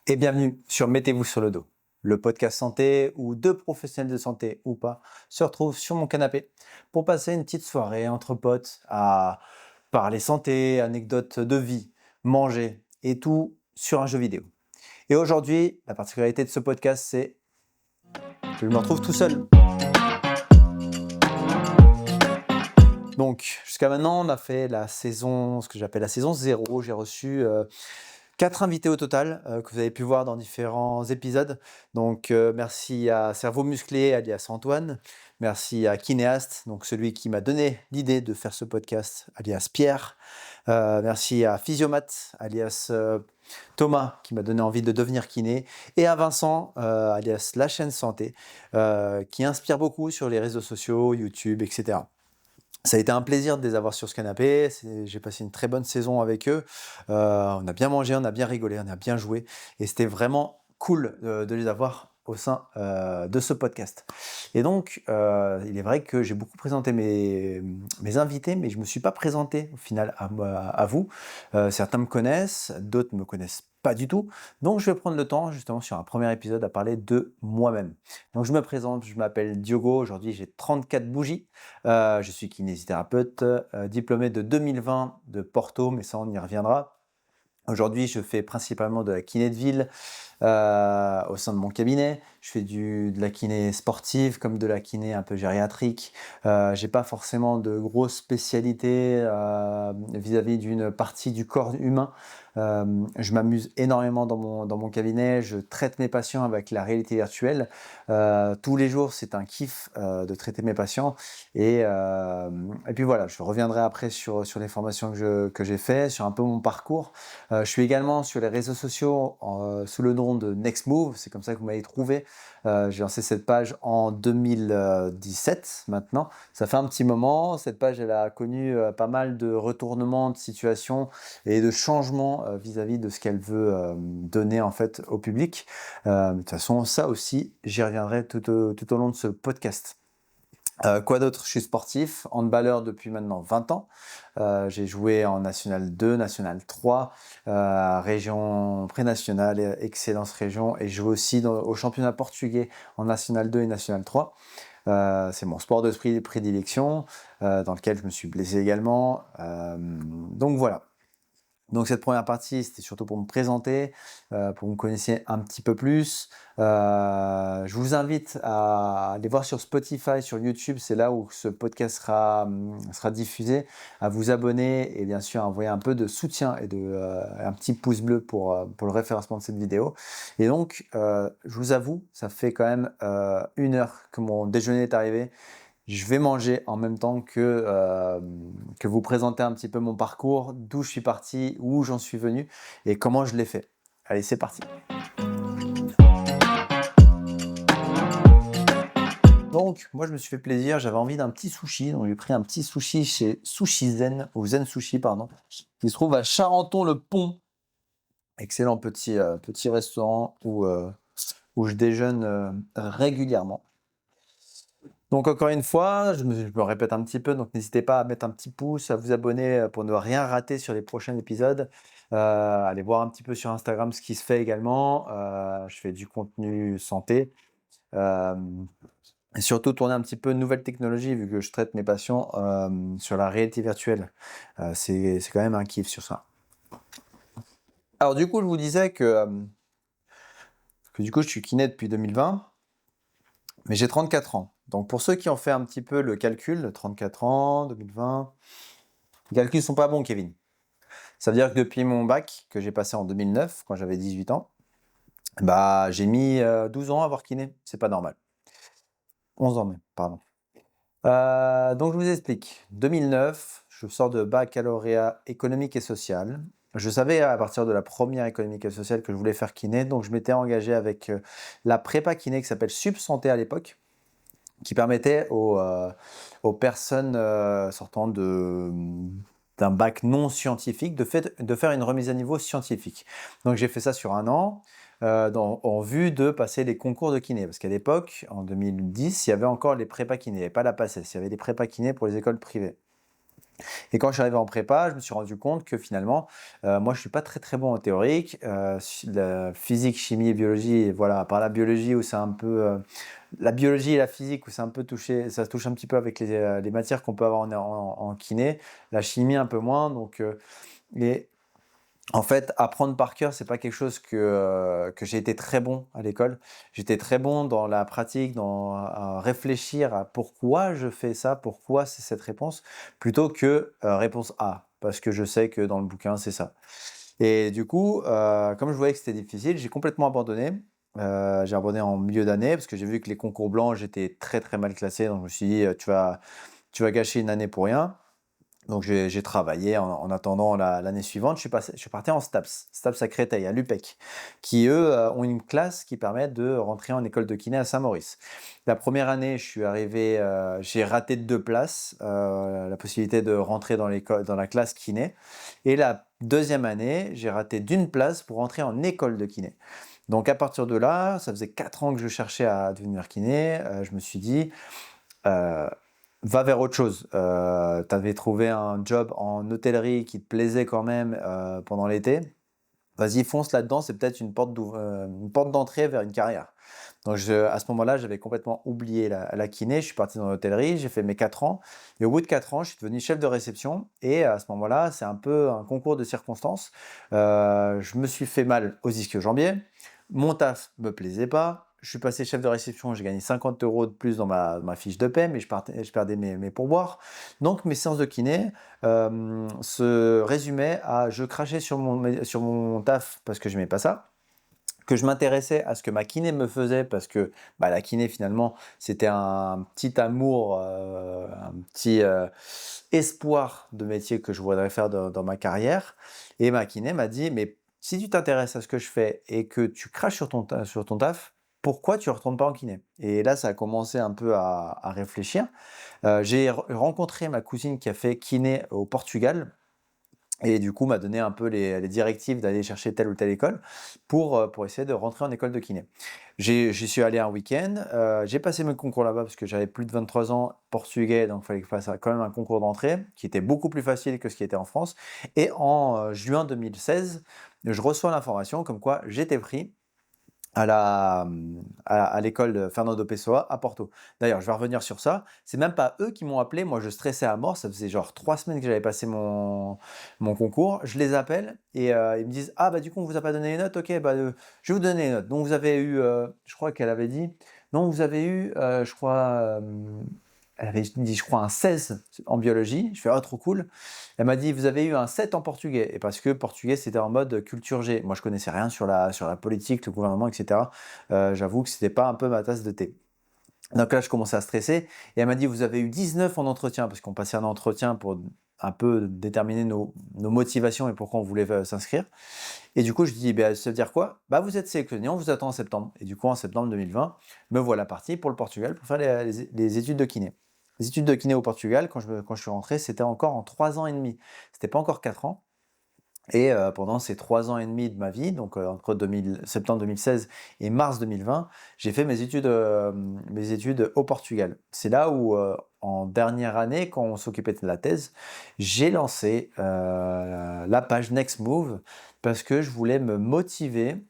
Et bienvenue sur Mettez-vous sur le dos, le podcast santé où deux professionnels de santé ou pas se retrouvent sur mon canapé pour passer une petite soirée entre potes à parler santé, anecdotes de vie, manger et tout sur un jeu vidéo. Et aujourd'hui, la particularité de ce podcast, c'est que je me retrouve tout seul. Donc, jusqu'à maintenant, on a fait la saison, ce que j'appelle la saison 0. J'ai reçu 4 invités au total, que vous avez pu voir dans différents épisodes. Donc, merci à Cerveau Musclé, alias Antoine. Merci à Kinéaste, donc celui qui m'a donné l'idée de faire ce podcast, alias Pierre. Merci à Physiomat, alias Thomas, qui m'a donné envie de devenir kiné. Et à Vincent, alias La Chaîne Santé, qui inspire beaucoup sur les réseaux sociaux, YouTube, etc. Ça a été un plaisir de les avoir sur ce canapé. J'ai passé une très bonne saison avec eux. On a bien mangé, on a bien rigolé, on a bien joué. Et c'était vraiment cool de les avoir au sein de ce podcast. Et donc, il est vrai que j'ai beaucoup présenté mes invités, mais je ne me suis pas présenté au final à vous. Certains me connaissent, d'autres ne me connaissent pas du tout. Donc, je vais prendre le temps, justement, sur un premier épisode, à parler de moi-même. Donc, je me présente, je m'appelle Diogo. Aujourd'hui, j'ai 34 bougies. Je suis kinésithérapeute, diplômé de 2020 de Porto, mais ça, on y reviendra. Aujourd'hui, je fais principalement de la kiné de ville au sein de mon cabinet. Je fais de la kiné sportive comme de la kiné un peu gériatrique. J'ai pas forcément de grosses spécialités vis-à-vis d'une partie du corps humain. Je m'amuse énormément dans mon cabinet. Je traite mes patients avec la réalité virtuelle. Tous les jours, c'est un kiff de traiter mes patients. Et puis voilà, je reviendrai après sur les formations que j'ai fait, sur un peu mon parcours. Je suis également sur les réseaux sociaux sous le nom de Next Move, c'est comme ça que vous m'avez trouvé. J'ai lancé cette page en 2017 maintenant. Ça fait un petit moment. Cette page, elle a connu pas mal de retournements de situation et de changements vis-à-vis de ce qu'elle veut donner en fait au public. De toute façon, ça aussi, j'y reviendrai tout au long de ce podcast. Quoi d'autre? Je suis sportif, handballeur depuis maintenant 20 ans. J'ai joué en National 2, National 3, région pré-nationale, excellence région, et je joue aussi au championnat portugais en National 2 et National 3. C'est mon sport de prédilection, dans lequel je me suis blessé également. Donc voilà. Donc cette première partie, c'était surtout pour me présenter, pour que vous me connaissiez un petit peu plus. Je vous invite à aller voir sur Spotify, sur YouTube, c'est là où ce podcast sera diffusé, à vous abonner et bien sûr à envoyer un peu de soutien et un petit pouce bleu pour le référencement de cette vidéo. Et donc, je vous avoue, ça fait quand même 1 heure que mon déjeuner est arrivé. Je vais manger en même temps que vous présenter un petit peu mon parcours, d'où je suis parti, où j'en suis venu et comment je l'ai fait. Allez, c'est parti. Donc, moi, je me suis fait plaisir. J'avais envie d'un petit sushi. Donc, j'ai pris un petit sushi chez Sushi Zen, ou Zen Sushi, pardon, qui se trouve à Charenton-le-Pont. Excellent petit restaurant où je déjeune régulièrement. Donc encore une fois, je me répète un petit peu, donc n'hésitez pas à mettre un petit pouce, à vous abonner pour ne rien rater sur les prochains épisodes. Allez voir un petit peu sur Instagram ce qui se fait également. Je fais du contenu santé. Et surtout tourner un petit peu de nouvelles technologies vu que je traite mes patients sur la réalité virtuelle. C'est quand même un kiff sur ça. Alors du coup, je vous disais que du coup, je suis kiné depuis 2020. Mais j'ai 34 ans. Donc pour ceux qui ont fait un petit peu le calcul, 34 ans, 2020, les calculs ne sont pas bons, Kevin. Ça veut dire que depuis mon bac, que j'ai passé en 2009, quand j'avais 18 ans, bah, j'ai mis 12 ans à avoir kiné. C'est pas normal. 11 ans même, pardon. Donc je vous explique. 2009, je sors de baccalauréat économique et social. Je savais à partir de la première économique et sociale que je voulais faire kiné, donc je m'étais engagé avec la prépa kiné qui s'appelle Sup Santé à l'époque, qui permettait aux personnes sortant d'un bac non scientifique de faire une remise à niveau scientifique. Donc j'ai fait ça sur 1 an en vue de passer les concours de kiné. Parce qu'à l'époque, en 2010, il y avait encore les prépa kiné, il n'y avait pas la PACES, il y avait des prépa kiné pour les écoles privées. Et quand je suis arrivé en prépa, je me suis rendu compte que finalement, moi je suis pas très, très bon en théorique, la physique, chimie et biologie, voilà, à part la biologie où c'est un peu, la biologie et la physique où c'est un peu touché, ça se touche un petit peu avec les matières qu'on peut avoir en kiné, la chimie un peu moins, donc et en fait, apprendre par cœur, c'est pas quelque chose que j'ai été très bon à l'école. J'étais très bon dans la pratique, à réfléchir à pourquoi je fais ça, pourquoi c'est cette réponse, plutôt que réponse A, parce que je sais que dans le bouquin, c'est ça. Et du coup, comme je voyais que c'était difficile, j'ai complètement abandonné. J'ai abandonné en milieu d'année parce que j'ai vu que les concours blancs, j'étais très très mal classé. Donc je me suis dit, tu vas gâcher une année pour rien. Donc j'ai travaillé en attendant l'année suivante. Je suis parti en STAPS, STAPS à Créteil, à l'UPEC, qui eux ont une classe qui permet de rentrer en école de kiné à Saint-Maurice. La première année, je suis arrivé, j'ai raté 2 places, la possibilité de rentrer dans la classe kiné. Et la deuxième année, j'ai raté d'1 place pour rentrer en école de kiné. Donc à partir de là, ça faisait 4 ans que je cherchais à devenir kiné. Je me suis dit, euh, va vers autre chose. Tu avais trouvé un job en hôtellerie qui te plaisait quand même pendant l'été. Vas-y, fonce là-dedans, c'est peut-être une porte d'entrée vers une carrière. Donc à ce moment-là, j'avais complètement oublié la kiné. Je suis parti dans l'hôtellerie, j'ai fait mes 4 ans. Et au bout de 4 ans, je suis devenu chef de réception. Et à ce moment-là, c'est un peu un concours de circonstances. Je me suis fait mal aux ischio-jambiers. Mon taf me plaisait pas. Je suis passé chef de réception, j'ai gagné 50 € de plus dans ma fiche de paie, mais je perdais mes pourboires. Donc mes séances de kiné se résumaient à je crachais sur mon taf parce que je n'aimais pas ça, que je m'intéressais à ce que ma kiné me faisait parce que bah, la kiné finalement c'était un petit amour, un petit espoir de métier que je voudrais faire dans ma carrière. Et ma kiné m'a dit, mais si tu t'intéresses à ce que je fais et que tu craches sur ton taf, pourquoi tu ne retournes pas en kiné? Et là, ça a commencé un peu à réfléchir. J'ai rencontré ma cousine qui a fait kiné au Portugal et du coup m'a donné un peu les directives d'aller chercher telle ou telle école pour essayer de rentrer en école de kiné. J'y suis allé un week-end, j'ai passé mes concours là-bas parce que j'avais plus de 23 ans, portugais, donc il fallait que je fasse quand même un concours d'entrée qui était beaucoup plus facile que ce qui était en France. Et en juin 2016, je reçois l'information comme quoi j'étais pris à l'école de Fernando Pessoa à Porto. D'ailleurs, je vais revenir sur ça. C'est même pas eux qui m'ont appelé. Moi, je stressais à mort. Ça faisait genre 3 semaines que j'avais passé mon concours. Je les appelle et ils me disent, ah bah du coup, on vous a pas donné les notes. Ok, bah je vais vous donner les notes. Donc vous avez eu, je crois qu'elle avait dit, non, vous avez eu, je crois, elle avait dit, je crois, un 16 en biologie. Je fais, oh, trop cool. Elle m'a dit, vous avez eu un 7 en portugais. Et parce que portugais, c'était en mode culture G. Moi, je connaissais rien sur la politique, le gouvernement, etc. J'avoue que c'était pas un peu ma tasse de thé. Donc là, je commençais à stresser. Et elle m'a dit, vous avez eu 19 en entretien, parce qu'on passait un entretien pour un peu déterminer nos motivations et pourquoi on voulait s'inscrire. Et du coup, je dis, bah, ça veut dire quoi? Bah, vous êtes sélectionné, on vous attend en septembre. Et du coup, en septembre 2020, me voilà parti pour le Portugal pour faire les études de kiné. Les études de kiné au Portugal, quand je suis rentré, c'était encore en 3 ans et demi. C'était pas encore 4 ans. Et pendant ces 3 ans et demi de ma vie, donc entre septembre 2016 et mars 2020, j'ai fait mes études au Portugal. C'est là où, en dernière année, quand on s'occupait de la thèse, j'ai lancé la page Next Move parce que je voulais me motiver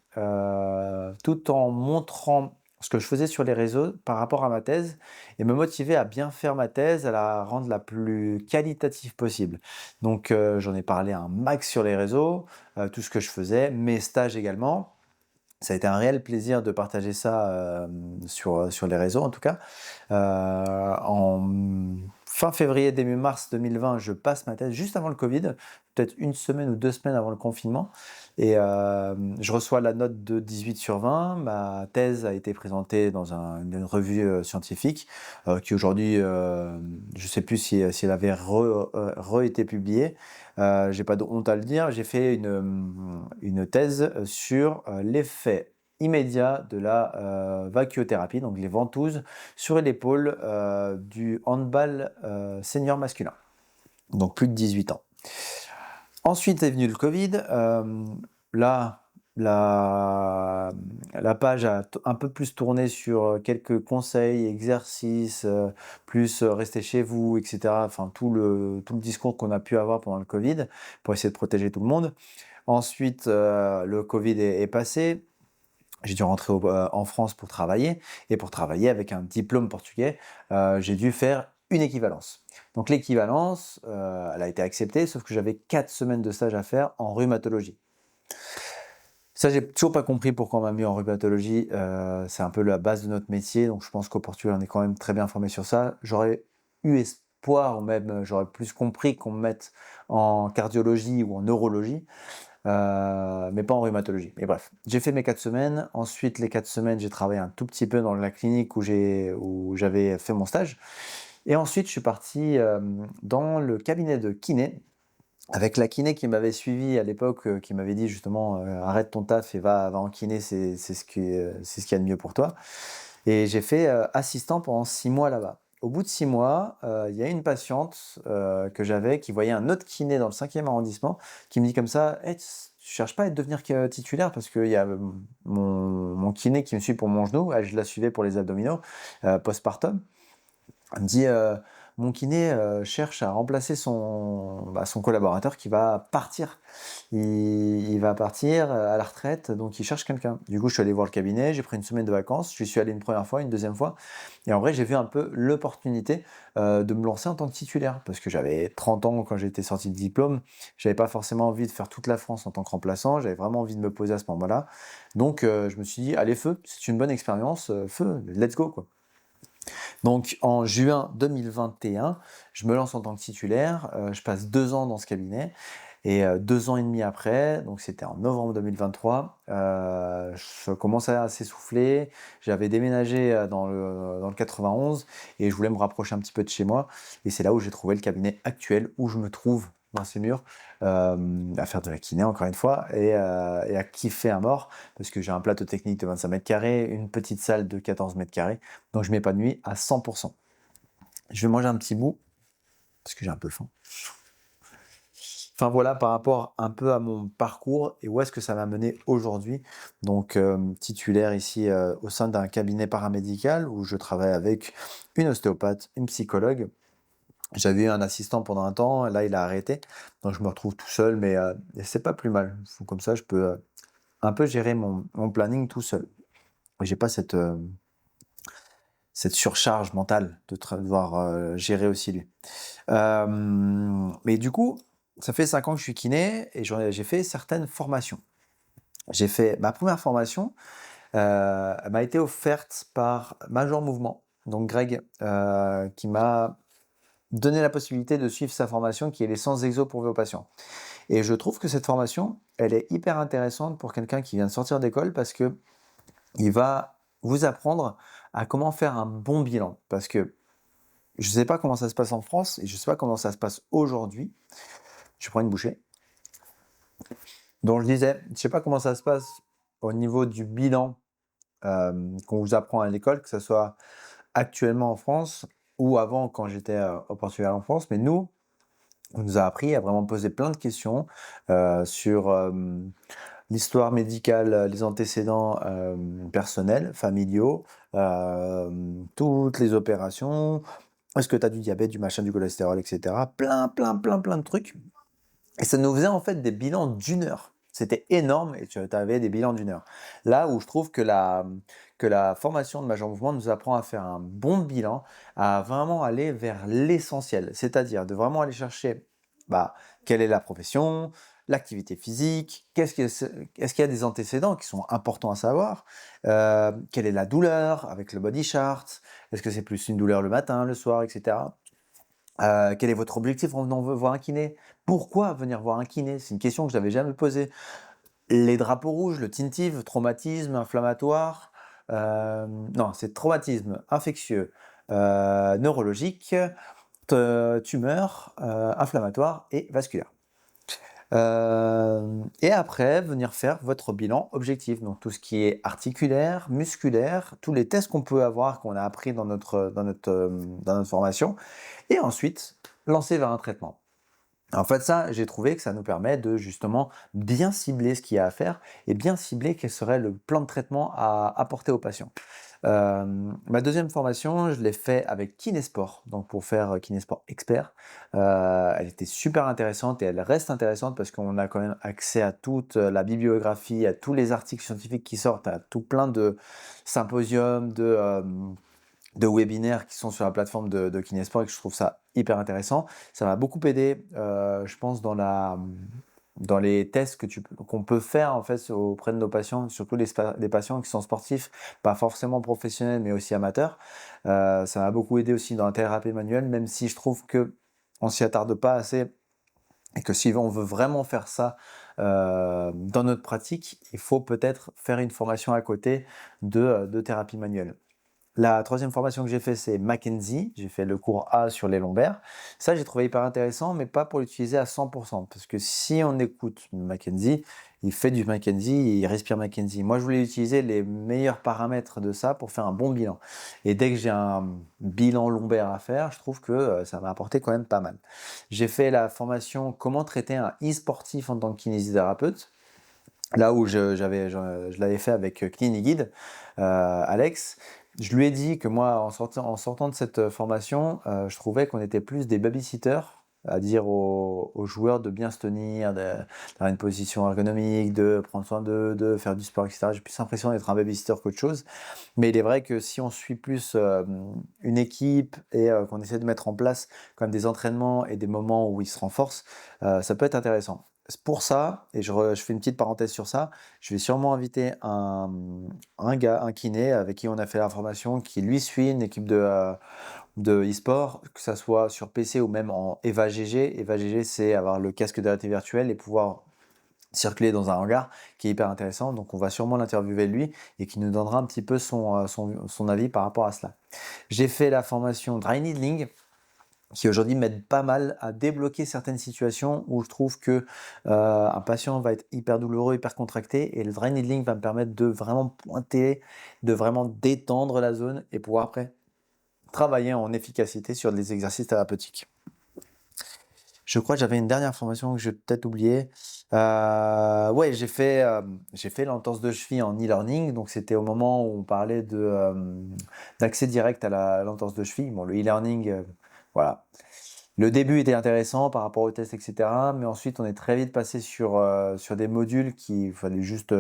tout en montrant ce que je faisais sur les réseaux par rapport à ma thèse et me motiver à bien faire ma thèse, à la rendre la plus qualitative possible. Donc j'en ai parlé un max sur les réseaux, tout ce que je faisais, mes stages également. Ça a été un réel plaisir de partager ça sur les réseaux en tout cas. En fin février, début mars 2020, je passe ma thèse juste avant le Covid, peut-être 1 semaine ou 2 semaines avant le confinement. Et je reçois la note de 18 sur 20. Ma thèse a été présentée dans une revue scientifique qui aujourd'hui, je ne sais plus si elle avait été publiée. J'ai pas de honte à le dire. J'ai fait une thèse sur l'effet immédiat de la vacchiothérapie, donc les ventouses sur l'épaule du handball senior masculin, donc plus de 18 ans. Ensuite est venu le Covid. Là, la page a un peu plus tourné sur quelques conseils, exercices, plus rester chez vous, etc. Enfin, tout le discours qu'on a pu avoir pendant le Covid pour essayer de protéger tout le monde. Ensuite, le Covid est passé. J'ai dû rentrer en France pour travailler. Et pour travailler avec un diplôme portugais, j'ai dû faire une équivalence. Donc l'équivalence, elle a été acceptée, sauf que j'avais 4 semaines de stage à faire en rhumatologie. Ça, j'ai toujours pas compris pourquoi on m'a mis en rhumatologie. C'est un peu la base de notre métier, donc je pense qu'au Portugal, on est quand même très bien formé sur ça. J'aurais eu espoir, ou même j'aurais plus compris qu'on me mette en cardiologie ou en neurologie, mais pas en rhumatologie. Mais bref, j'ai fait mes 4 semaines. Ensuite, les 4 semaines, j'ai travaillé un tout petit peu dans la clinique où j'avais fait mon stage. Et ensuite, je suis parti dans le cabinet de kiné avec la kiné qui m'avait suivi à l'époque, qui m'avait dit justement arrête ton taf et va en kiné, c'est ce qu'il y a de mieux pour toi. Et j'ai fait assistant pendant 6 mois là-bas. Au bout de 6 mois, il y a une patiente que j'avais qui voyait un autre kiné dans le 5e arrondissement qui me dit comme ça: «Hey, tu cherches pas à devenir titulaire parce qu'il y a mon kiné qui me suit pour mon genou», je la suivais pour les abdominaux postpartum. Elle me dit mon kiné cherche à remplacer son collaborateur qui va partir. Il va partir à la retraite, donc il cherche quelqu'un. Du coup, je suis allé voir le cabinet, j'ai pris une semaine de vacances, j'y suis allé une première fois, une deuxième fois, et en vrai, j'ai vu un peu l'opportunité de me lancer en tant que titulaire, parce que j'avais 30 ans quand j'étais sorti de diplôme, j'avais pas forcément envie de faire toute la France en tant que remplaçant, j'avais vraiment envie de me poser à ce moment-là. Donc, je me suis dit, allez, feu, c'est une bonne expérience, feu, let's go, quoi. Donc en juin 2021, je me lance en tant que titulaire, je passe 2 ans dans ce cabinet et 2 ans et demi après, donc c'était en novembre 2023, je commençais à s'essouffler. J'avais déménagé, dans le 91 et je voulais me rapprocher un petit peu de chez moi et c'est là où j'ai trouvé le cabinet actuel où je me trouve dans ces murs, à faire de la kiné encore une fois et à kiffer à mort parce que j'ai un plateau technique de 25 mètres carrés, une petite salle de 14 mètres carrés, donc je m'épanouis à 100. Je vais manger un petit bout parce que j'ai un peu faim. Enfin voilà, par rapport un peu à mon parcours et où est-ce que ça m'a mené aujourd'hui. Donc titulaire ici au sein d'un cabinet paramédical où je travaille avec une ostéopathe, une psychologue. J'avais eu un assistant pendant un temps, là il a arrêté, donc je me retrouve tout seul, mais c'est pas plus mal. Comme ça, je peux un peu gérer mon planning tout seul. J'ai pas cette surcharge mentale de devoir gérer aussi lui. Mais du coup, ça fait 5 ans que je suis kiné et j'ai fait certaines formations. J'ai fait ma première formation, elle m'a été offerte par Major Mouvement, donc Greg, qui m'a donné la possibilité de suivre sa formation qui est les 100 exos pour vos patients. Et je trouve que cette formation, elle est hyper intéressante pour quelqu'un qui vient de sortir d'école parce que il va vous apprendre à comment faire un bon bilan. Parce que je ne sais pas comment ça se passe en France et je ne sais pas comment ça se passe aujourd'hui. Je prends une bouchée. Donc je disais, je ne sais pas comment ça se passe au niveau du bilan qu'on vous apprend à l'école, que ce soit actuellement en France ou avant quand j'étais au Portugal en France. Mais nous, on nous a appris à vraiment poser plein de questions sur l'histoire médicale, les antécédents personnels, familiaux, toutes les opérations. Est-ce que tu as du diabète, du machin, du cholestérol, etc. Plein, plein, plein, plein de trucs. Et ça nous faisait en fait des bilans d'1 heure. C'était énorme et tu avais des bilans d'1 heure. Là où je trouve que la formation de Major Mouvement nous apprend à faire un bon bilan, à vraiment aller vers l'essentiel. C'est-à-dire de vraiment aller chercher quelle est la profession, l'activité physique, est-ce qu'il y a des antécédents qui sont importants à savoir, quelle est la douleur avec le body chart, est-ce que c'est plus une douleur le matin, le soir, etc. Quel est votre objectif en venant voir un kiné? Pourquoi venir voir un kiné? C'est une question que je n'avais jamais posée. Les drapeaux rouges, le tinnitus, traumatisme inflammatoire, non, c'est traumatisme infectieux, neurologique, tumeur, inflammatoire et vasculaire. Et après, venir faire votre bilan objectif, donc tout ce qui est articulaire, musculaire, tous les tests qu'on peut avoir, qu'on a appris dans notre formation, et ensuite lancer vers un traitement. En fait, ça, j'ai trouvé que ça nous permet de justement bien cibler ce qu'il y a à faire et bien cibler quel serait le plan de traitement à apporter aux patients. Ma deuxième formation, je l'ai fait avec Kinesport, donc pour faire Kinesport expert. Elle était super intéressante et elle reste intéressante parce qu'on a quand même accès à toute la bibliographie, à tous les articles scientifiques qui sortent, à tout plein de symposiums, de webinaires qui sont sur la plateforme de Kinesport et que je trouve ça hyper intéressant. Ça m'a beaucoup aidé, je pense, dans les tests qu'on peut faire en fait auprès de nos patients, surtout les patients qui sont sportifs, pas forcément professionnels mais aussi amateurs. Ça m'a beaucoup aidé aussi dans la thérapie manuelle, même si je trouve que on s'y attarde pas assez et que si on veut vraiment faire ça dans notre pratique, il faut peut-être faire une formation à côté de thérapie manuelle. La troisième formation que j'ai fait, c'est Mackenzie. J'ai fait le cours A sur les lombaires. Ça, j'ai trouvé hyper intéressant, mais pas pour l'utiliser à 100%. Parce que si on écoute Mackenzie, il fait du Mackenzie, il respire Mackenzie. Moi, je voulais utiliser les meilleurs paramètres de ça pour faire un bon bilan. Et dès que j'ai un bilan lombaire à faire, je trouve que ça m'a apporté quand même pas mal. J'ai fait la formation Comment traiter un e-sportif en tant que kinésithérapeute. Là où je l'avais fait avec CliniGuide, Alex, je lui ai dit que moi, en sortant de cette formation, je trouvais qu'on était plus des babysitters, à dire aux joueurs de bien se tenir, d'avoir une position ergonomique, de prendre soin d'eux, de faire du sport, etc. J'ai plus l'impression d'être un babysitter qu'autre chose. Mais il est vrai que si on suit plus une équipe et qu'on essaie de mettre en place quand même des entraînements et des moments où ils se renforcent, ça peut être intéressant. C'est pour ça, et je fais une petite parenthèse sur ça, je vais sûrement inviter un kiné avec qui on a fait la formation, qui lui suit une équipe de e-sport, que ça soit sur PC ou même en EVA GG. EVA GG, c'est avoir le casque de réalité virtuelle et pouvoir circuler dans un hangar, qui est hyper intéressant. Donc on va sûrement l'interviewer lui et qui nous donnera un petit peu son avis par rapport à cela. J'ai fait la formation Dry Needling, qui aujourd'hui m'aide pas mal à débloquer certaines situations où je trouve que un patient va être hyper douloureux, hyper contracté, et le dry needling va me permettre de vraiment pointer, de vraiment détendre la zone et pouvoir après travailler en efficacité sur des exercices thérapeutiques. Je crois que j'avais une dernière formation que j'ai peut-être oubliée. Ouais, j'ai fait l'entorse de cheville en e-learning, donc c'était au moment où on parlait d'accès direct à l'entorse de cheville. Bon, le e-learning, voilà. Le début était intéressant par rapport aux tests, etc. Mais ensuite, on est très vite passé sur des modules qu'il fallait juste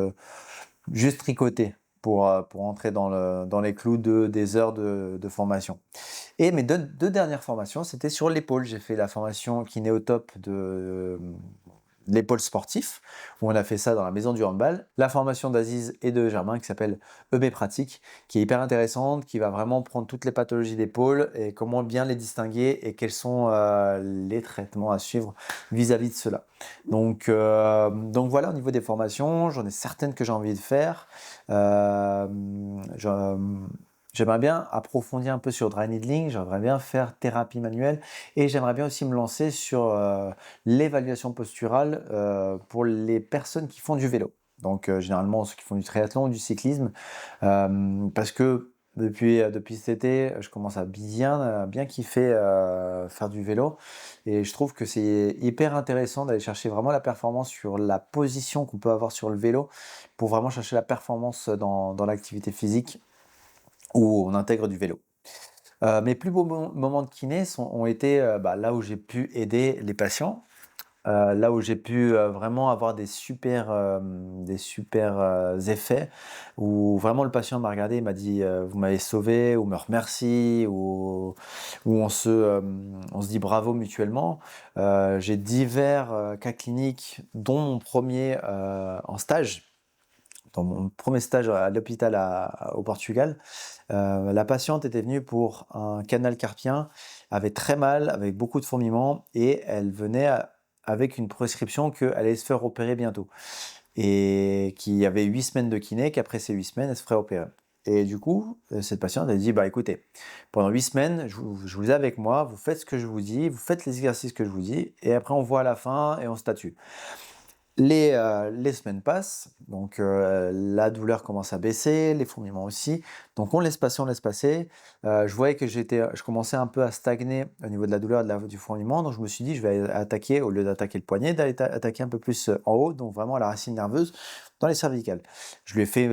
tricoter pour entrer dans les clous des heures de formation. Et mes deux dernières formations, c'était sur l'épaule. J'ai fait la formation kiné au top de l'épaule sportif, où on a fait ça dans la maison du handball. La formation d'Aziz et de Germain qui s'appelle EB Pratique, qui est hyper intéressante, qui va vraiment prendre toutes les pathologies d'épaule et comment bien les distinguer et quels sont les traitements à suivre vis-à-vis de cela. Donc voilà, au niveau des formations, j'en ai certaines que j'ai envie de faire. Euh, J'aimerais bien approfondir un peu sur dry needling, j'aimerais bien faire thérapie manuelle et j'aimerais bien aussi me lancer sur l'évaluation posturale pour les personnes qui font du vélo. Donc généralement ceux qui font du triathlon ou du cyclisme, parce que depuis cet été, je commence à bien kiffer faire du vélo et je trouve que c'est hyper intéressant d'aller chercher vraiment la performance sur la position qu'on peut avoir sur le vélo pour vraiment chercher la performance dans l'activité physique où on intègre du vélo. Mes plus beaux moments de kiné ont été là où j'ai pu aider les patients, là où j'ai pu vraiment avoir des super effets, où vraiment le patient m'a regardé et m'a dit vous m'avez sauvé, ou me remercie, ou on se dit bravo mutuellement. J'ai divers cas cliniques, dont mon premier en stage. Dans mon premier stage à l'hôpital au Portugal, la patiente était venue pour un canal carpien, avait très mal, avec beaucoup de fourmillements, et elle venait avec une prescription qu'elle allait se faire opérer bientôt. Et qui avait 8 semaines de kiné, qu'après ces 8 semaines, elle se ferait opérer. Et du coup, cette patiente a dit, bah écoutez, pendant 8 semaines, je vous ai avec moi, vous faites ce que je vous dis, vous faites les exercices que je vous dis, et après on voit à la fin et on statue. Les semaines passent, donc la douleur commence à baisser, les fourmillements aussi, donc on laisse passer, on laisse passer. Je voyais que je commençais un peu à stagner au niveau de la douleur, du fourmillement, donc je me suis dit: «Je vais attaquer, au lieu d'attaquer le poignet, d'aller attaquer un peu plus, en haut», donc vraiment la racine nerveuse dans les cervicales. Je lui ai fait,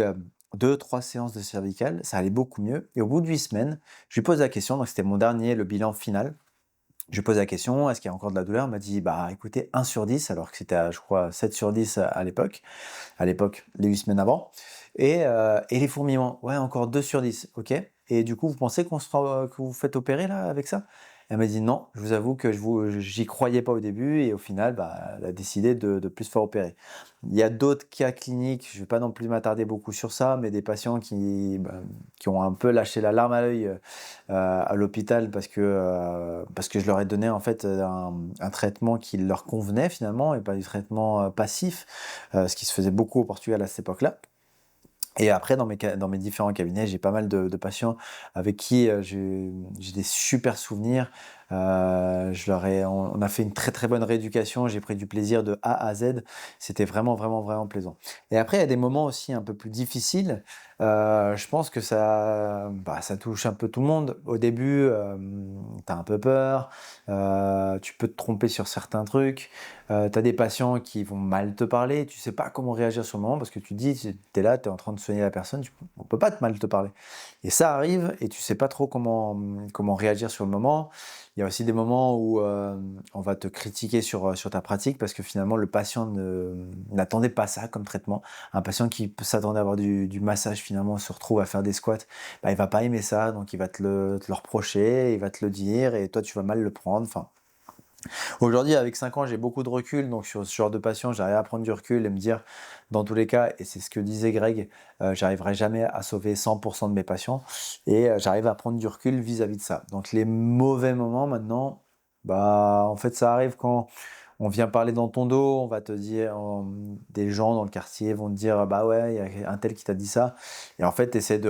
2-3 séances de cervicales, ça allait beaucoup mieux et au bout de 8 semaines, je lui pose la question, donc c'était le bilan final. Je lui pose la question: «Est-ce qu'il y a encore de la douleur?» Il m'a dit: «Bah, écoutez, 1/10», alors que c'était je crois 7/10 à l'époque. À l'époque, les 8 semaines avant et les fourmillements: «Ouais, encore 2/10». «OK, et du coup, vous pensez que vous vous faites opérer là, avec ça?» Elle m'a dit: «Non, je vous avoue que j'y croyais pas au début et au final, bah, elle a décidé de plus se faire opérer». Il y a d'autres cas cliniques, je vais pas non plus m'attarder beaucoup sur ça, mais des patients qui ont un peu lâché la larme à l'œil, à l'hôpital parce que je leur ai donné en fait, un traitement qui leur convenait finalement et pas du traitement, passif, ce qui se faisait beaucoup au Portugal à cette époque-là. Et après dans mes différents cabinets, j'ai pas mal de patients avec qui, j'ai des super souvenirs. Je leur ai on a fait une très, très bonne rééducation, j'ai pris du plaisir de A à Z. C'était vraiment, vraiment, vraiment plaisant. Et après, il y a des moments aussi un peu plus difficiles. Je pense que ça touche un peu tout le monde. Au début, tu as un peu peur, tu peux te tromper sur certains trucs. Tu as des patients qui vont mal te parler, tu sais pas comment réagir sur le moment parce que tu te dis, tu es là, tu es en train de soigner la personne, on peut pas te mal te parler. Et ça arrive et tu sais pas trop comment réagir sur le moment. Il y a aussi des moments où, on va te critiquer sur ta pratique parce que finalement le patient n'attendait pas ça comme traitement. Un patient qui s'attendait à avoir du massage finalement se retrouve à faire des squats, bah, il va pas aimer ça, donc il va te le reprocher, il va te le dire et toi tu vas mal le prendre, enfin. Aujourd'hui, avec 5 ans, j'ai beaucoup de recul, donc sur ce genre de patient, j'arrive à prendre du recul et me dire, dans tous les cas, et c'est ce que disait Greg, j'arriverai jamais à sauver 100 de mes patients et j'arrive à prendre du recul vis-à-vis de ça. Donc les mauvais moments maintenant, bah, en fait, ça arrive quand on vient parler dans ton dos, on va te dire, des gens dans le quartier vont te dire: «Bah ouais, il y a un tel qui t'a dit ça», et en fait, tu essaies de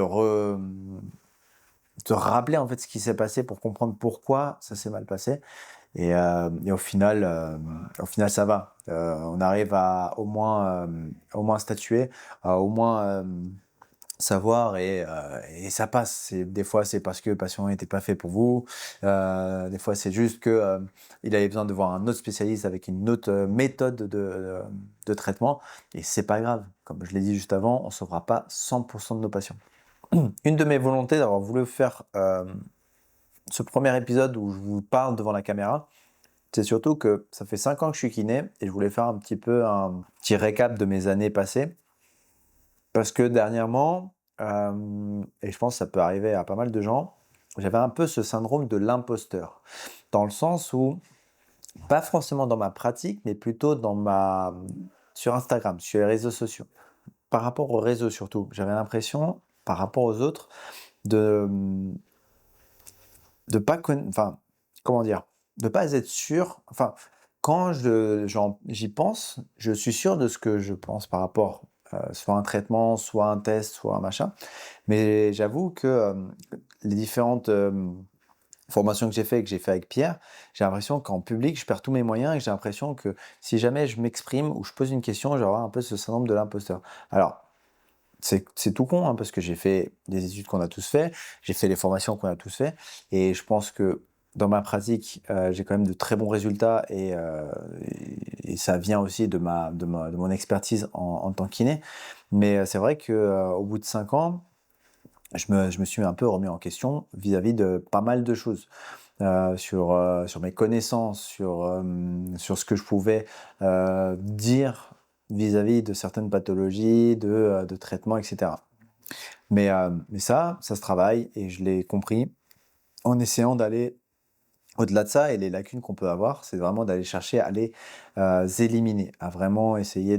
rappeler, en fait, ce qui s'est passé pour comprendre pourquoi ça s'est mal passé. Et au final ça va. On arrive à au moins statuer, à au moins, savoir et ça passe. Des fois, c'est parce que le patient n'était pas fait pour vous, des fois, c'est juste que, il avait besoin de voir un autre spécialiste avec une autre, méthode de traitement et c'est pas grave. Comme je l'ai dit juste avant, on ne sauvera pas 100 de nos patients. Une de mes volontés d'avoir voulu faire, ce premier épisode où je vous parle devant la caméra, c'est surtout que ça fait 5 ans que je suis kiné et je voulais faire un petit peu un petit récap de mes années passées. Parce que dernièrement, et je pense que ça peut arriver à pas mal de gens, j'avais un peu ce syndrome de l'imposteur. Dans le sens où, pas forcément dans ma pratique, mais plutôt sur Instagram, sur les réseaux sociaux. Par rapport aux réseaux surtout, j'avais l'impression, par rapport aux autres, de, de pas enfin, comment dire? De pas être sûr, enfin, quand j'y pense, je suis sûr de ce que je pense par rapport, soit à un traitement, soit à un test, soit à un machin. Mais j'avoue que, les différentes, formations que j'ai fait et que j'ai fait avec Pierre, j'ai l'impression qu'en public, je perds tous mes moyens et j'ai l'impression que si jamais je m'exprime ou je pose une question, j'aurai un peu ce syndrome de l'imposteur. Alors, c'est tout con, hein, parce que j'ai fait des études qu'on a tous fait, j'ai fait les formations qu'on a tous fait et je pense que dans ma pratique, j'ai quand même de très bons résultats et ça vient aussi de mon expertise en tant que kiné. Mais, c'est vrai que, au bout de 5 ans, je me suis un peu remis en question vis-à-vis de pas mal de choses, sur mes connaissances, sur ce que je pouvais, dire vis-à-vis de certaines pathologies, de traitements et cetera. Mais ça se travaille et je l'ai compris en essayant d'aller au-delà de ça. Et les lacunes qu'on peut avoir, c'est vraiment d'aller chercher à les, éliminer, à vraiment essayer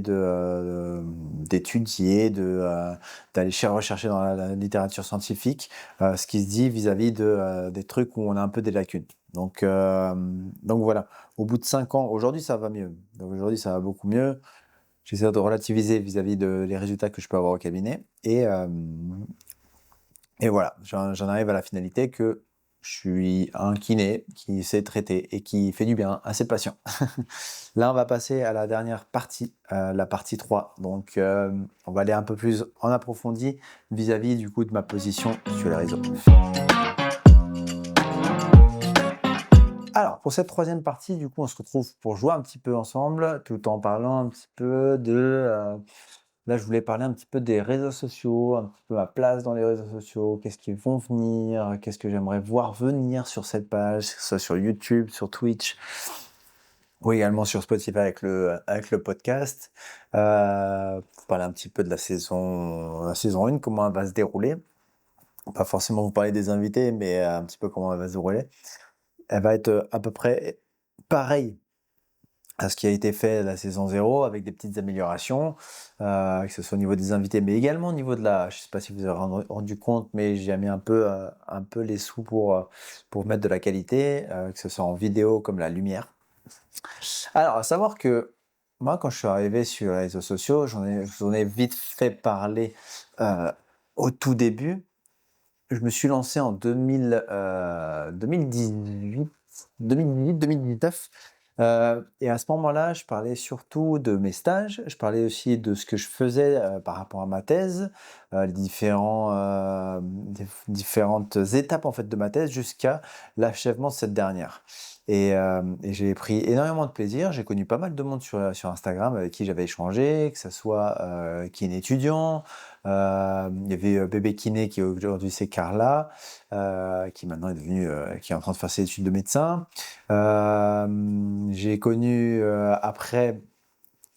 d'étudier, d'aller rechercher dans la littérature scientifique, ce qui se dit vis-à-vis des trucs où on a un peu des lacunes. Donc voilà, au bout de 5 ans aujourd'hui ça va mieux. Donc aujourd'hui ça va beaucoup mieux. J'essaie de relativiser vis-à-vis de les résultats que je peux avoir au cabinet et voilà, j'en arrive à la finalité que Je suis un kiné qui sait traiter et qui fait du bien à ses patients. Là, on va passer à la dernière partie, la partie 3. Donc, on va aller un peu plus en approfondi vis-à-vis du coup de ma position sur les réseaux. Alors, pour cette troisième partie, du coup, on se retrouve pour jouer un petit peu ensemble, tout en parlant un petit peu là, je voulais parler un petit peu des réseaux sociaux, un petit peu ma place dans les réseaux sociaux, qu'est-ce qui vont venir, qu'est-ce que j'aimerais voir venir sur cette page, que ce soit sur YouTube, sur Twitch, ou également sur Spotify avec le podcast. Pour parler un petit peu de la saison 1, comment elle va se dérouler. Pas forcément vous parler des invités, mais un petit peu comment elle va se dérouler. Elle va être à peu près pareille à ce qui a été fait la saison 0 avec des petites améliorations, que ce soit au niveau des invités, mais également au niveau de je sais pas si vous avez rendu compte, mais j'ai mis un peu les sous pour mettre de la qualité, que ce soit en vidéo comme la lumière. Alors, à savoir que moi, quand je suis arrivé sur les réseaux sociaux, je vous en ai vite fait parler au tout début. Je me suis lancé en 2019. Et à ce moment-là, je parlais surtout de mes stages, je parlais aussi de ce que je faisais par rapport à ma thèse, les différentes étapes en fait de ma thèse jusqu'à l'achèvement de cette dernière. Et j'ai pris énormément de plaisir. J'ai connu pas mal de monde sur Instagram avec qui j'avais échangé, que ce soit qui est un étudiant. Il y avait Bébé Kiné qui aujourd'hui c'est Carla, qui maintenant est devenue, qui est en train de faire ses études de médecin. J'ai connu après,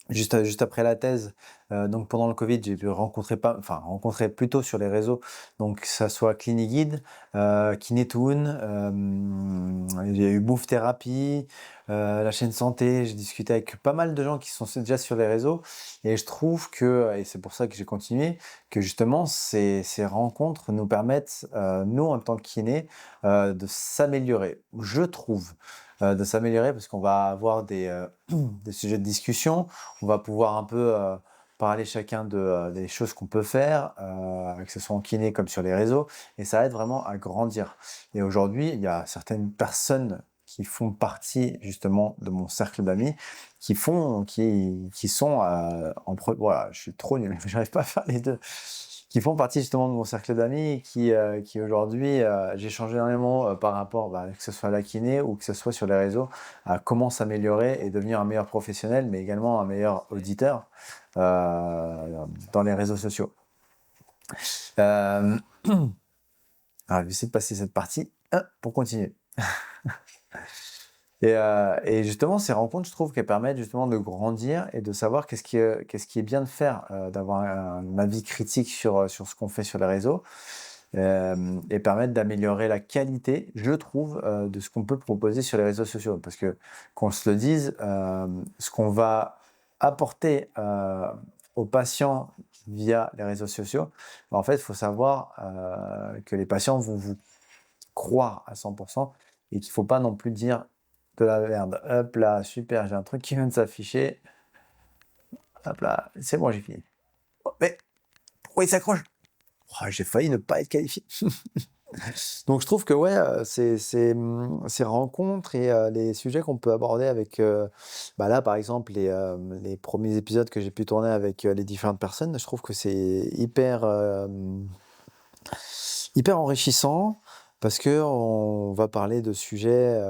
juste après la thèse, donc pendant le Covid, j'ai pu rencontrer plutôt sur les réseaux, donc que ça soit Cliniguide, Kinétoon, il y a eu Bouffe Thérapie, la chaîne Santé. J'ai discuté avec pas mal de gens qui sont déjà sur les réseaux et je trouve que, et c'est pour ça que j'ai continué, que justement ces rencontres nous permettent, nous en tant que kinés, de s'améliorer. Je trouve, de s'améliorer parce qu'on va avoir des sujets de discussion, on va pouvoir un peu parler chacun des choses qu'on peut faire, que ce soit en kiné comme sur les réseaux, et ça aide vraiment à grandir. Et aujourd'hui, il y a certaines personnes qui font partie justement de mon cercle d'amis, qui sont, voilà, je suis trop nul, j'arrive pas à faire les deux, qui font partie justement de mon cercle d'amis, et qui aujourd'hui, j'ai changé énormément par rapport, que ce soit à la kiné ou que ce soit sur les réseaux, à comment s'améliorer et devenir un meilleur professionnel, mais également un meilleur auditeur dans les réseaux sociaux. Euh, alors, je vais essayer de passer cette partie pour continuer. Et justement, ces rencontres, je trouve qu'elles permettent justement de grandir et de savoir qu'est-ce qui est bien de faire, d'avoir un avis critique sur ce qu'on fait sur les réseaux, et permettre d'améliorer la qualité, je trouve, de ce qu'on peut proposer sur les réseaux sociaux. Parce que, qu'on se le dise, ce qu'on va apporter aux patients via les réseaux sociaux, en fait, il faut savoir que les patients vont vous croire à 100% et qu'il ne faut pas non plus dire de la merde. Hop là, super, j'ai un truc qui vient de s'afficher. Hop là, c'est bon, j'ai fini. Oh, mais pourquoi il s'accroche? Oh, j'ai failli ne pas être qualifié. Donc je trouve que ouais, ces rencontres et les sujets qu'on peut aborder avec, là, par exemple, les premiers épisodes que j'ai pu tourner avec, les différentes personnes, je trouve que c'est hyper enrichissant parce qu'on va parler de sujets,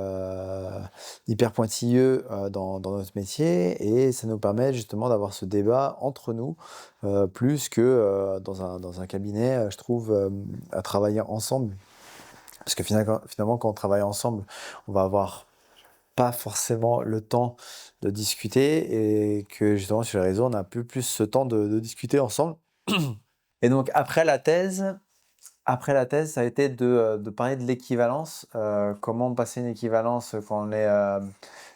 hyper pointilleux, dans notre métier et ça nous permet justement d'avoir ce débat entre nous, plus que, dans un cabinet, je trouve, à travailler ensemble. Parce que finalement, quand on travaille ensemble, on va avoir pas forcément le temps de discuter et que justement sur les réseaux, on a plus ce temps de discuter ensemble. Et donc après la thèse, ça a été de parler de l'équivalence, comment passer une équivalence quand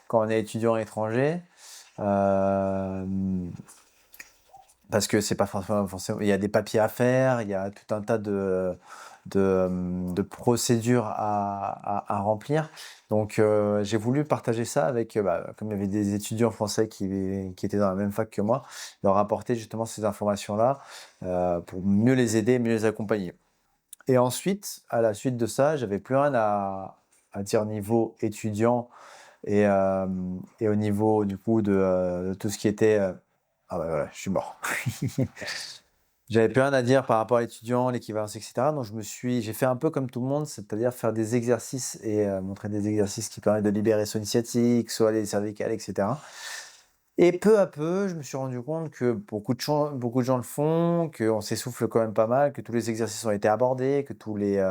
on est étudiant étranger. Parce que c'est pas forcément, il y a des papiers à faire, il y a tout un tas de procédures à remplir. Donc j'ai voulu partager ça avec, comme il y avait des étudiants français qui étaient dans la même fac que moi, leur apporter justement ces informations-là pour mieux les aider, mieux les accompagner. Et ensuite, à la suite de ça, j'avais plus rien à dire niveau étudiant et au niveau du coup de tout ce qui était, ah bah, voilà, je suis mort. J'avais plus rien à dire par rapport à l'étudiant, l'équivalence et cetera, donc j'ai fait un peu comme tout le monde, c'est-à-dire faire des exercices et montrer des exercices qui permettent de libérer son initiatique, sciatique, soit les cervicales et cetera. Et peu à peu, je me suis rendu compte que beaucoup de gens le font, qu'on s'essouffle quand même pas mal, que tous les exercices ont été abordés, que tous les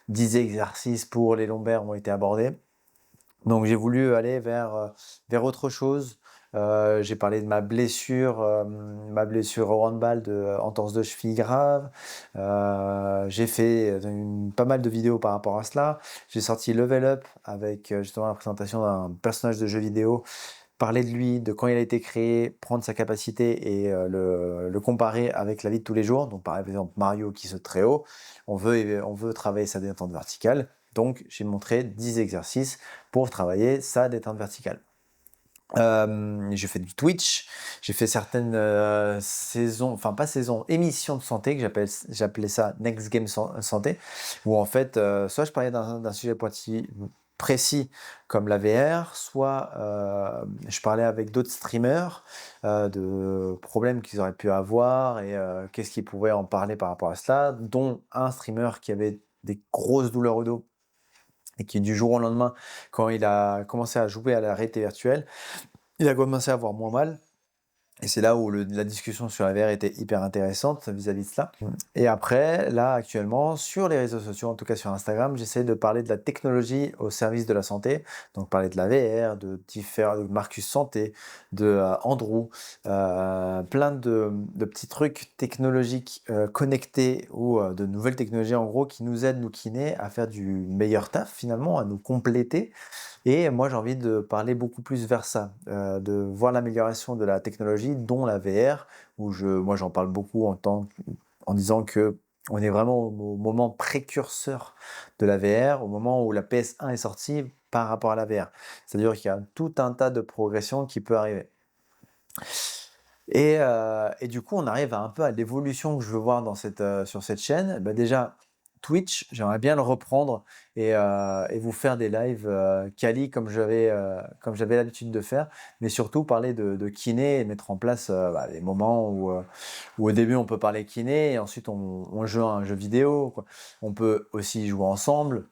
10 exercices pour les lombaires ont été abordés. Donc j'ai voulu aller vers autre chose. J'ai parlé de ma blessure au handball de entorse de cheville grave. J'ai fait pas mal de vidéos par rapport à cela. J'ai sorti Level Up avec justement la présentation d'un personnage de jeu vidéo, parler de lui, de quand il a été créé, prendre sa capacité et le comparer avec la vie de tous les jours. Donc par exemple Mario qui saute très haut, on veut travailler sa détente verticale. Donc j'ai montré 10 exercices pour travailler sa détente verticale. J'ai fait du Twitch, j'ai fait certaines émissions de santé que j'appelais ça Next Game Santé, où en fait, soit je parlais d'un sujet précis comme la VR, soit je parlais avec d'autres streamers de problèmes qu'ils auraient pu avoir et qu'est-ce qu'ils pouvaient en parler par rapport à cela, dont un streamer qui avait des grosses douleurs au dos et qui du jour au lendemain, quand il a commencé à jouer à la réalité virtuelle, il a commencé à avoir moins mal. Et c'est là où la discussion sur la VR était hyper intéressante vis-à-vis de cela. Et après, là, actuellement, sur les réseaux sociaux, en tout cas sur Instagram, j'essaie de parler de la technologie au service de la santé. Donc, parler de la VR, de Marcus Santé, de Andrew, plein de petits trucs technologiques connectés ou de nouvelles technologies, en gros, qui nous aident, nous kinés, à faire du meilleur taf, finalement, à nous compléter. Et moi, j'ai envie de parler beaucoup plus vers ça, de voir l'amélioration de la technologie, dont la VR, où moi, j'en parle beaucoup en disant que on est vraiment au moment précurseur de la VR, au moment où la PS1 est sortie par rapport à la VR. C'est-à-dire qu'il y a tout un tas de progression qui peut arriver. Et du coup, on arrive un peu à l'évolution que je veux voir sur cette chaîne. Bah déjà, Twitch, j'aimerais bien le reprendre et vous faire des lives quali comme j'avais l'habitude de faire, mais surtout parler de kiné et mettre en place des moments où au début on peut parler kiné et ensuite on joue à un jeu vidéo, quoi. On peut aussi jouer ensemble.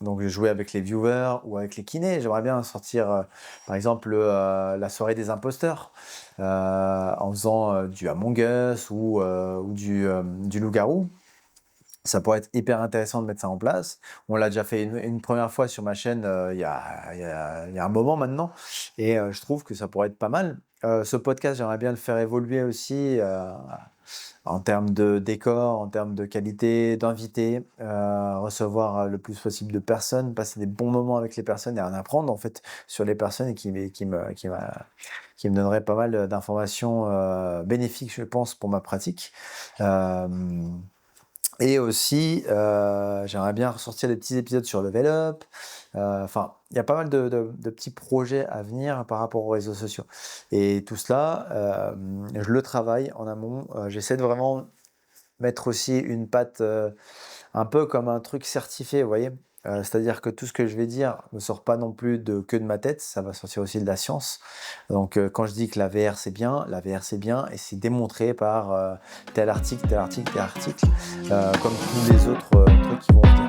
Donc jouer avec les viewers ou avec les kinés. J'aimerais bien sortir, par exemple, la soirée des imposteurs, en faisant du Among Us ou du loup-garou. Ça pourrait être hyper intéressant de mettre ça en place. On l'a déjà fait une première fois sur ma chaîne il y a un moment maintenant, et je trouve que ça pourrait être pas mal. Ce podcast, j'aimerais bien le faire évoluer aussi en termes de décor, en termes de qualité, d'invités, recevoir le plus possible de personnes, passer des bons moments avec les personnes et en apprendre en fait sur les personnes et qui me donnerait pas mal d'informations bénéfiques, je pense, pour ma pratique. Et aussi, j'aimerais bien ressortir des petits épisodes sur Level Up. Enfin, il y a pas mal de petits projets à venir par rapport aux réseaux sociaux. Et tout cela, je le travaille en amont. J'essaie de vraiment mettre aussi une patte un peu comme un truc certifié, vous voyez. C'est-à-dire que tout ce que je vais dire ne sort pas non plus que de ma tête, ça va sortir aussi de la science. Donc quand je dis que la VR c'est bien, la VR c'est bien et c'est démontré par tel article, comme tous les autres trucs qui vont venir.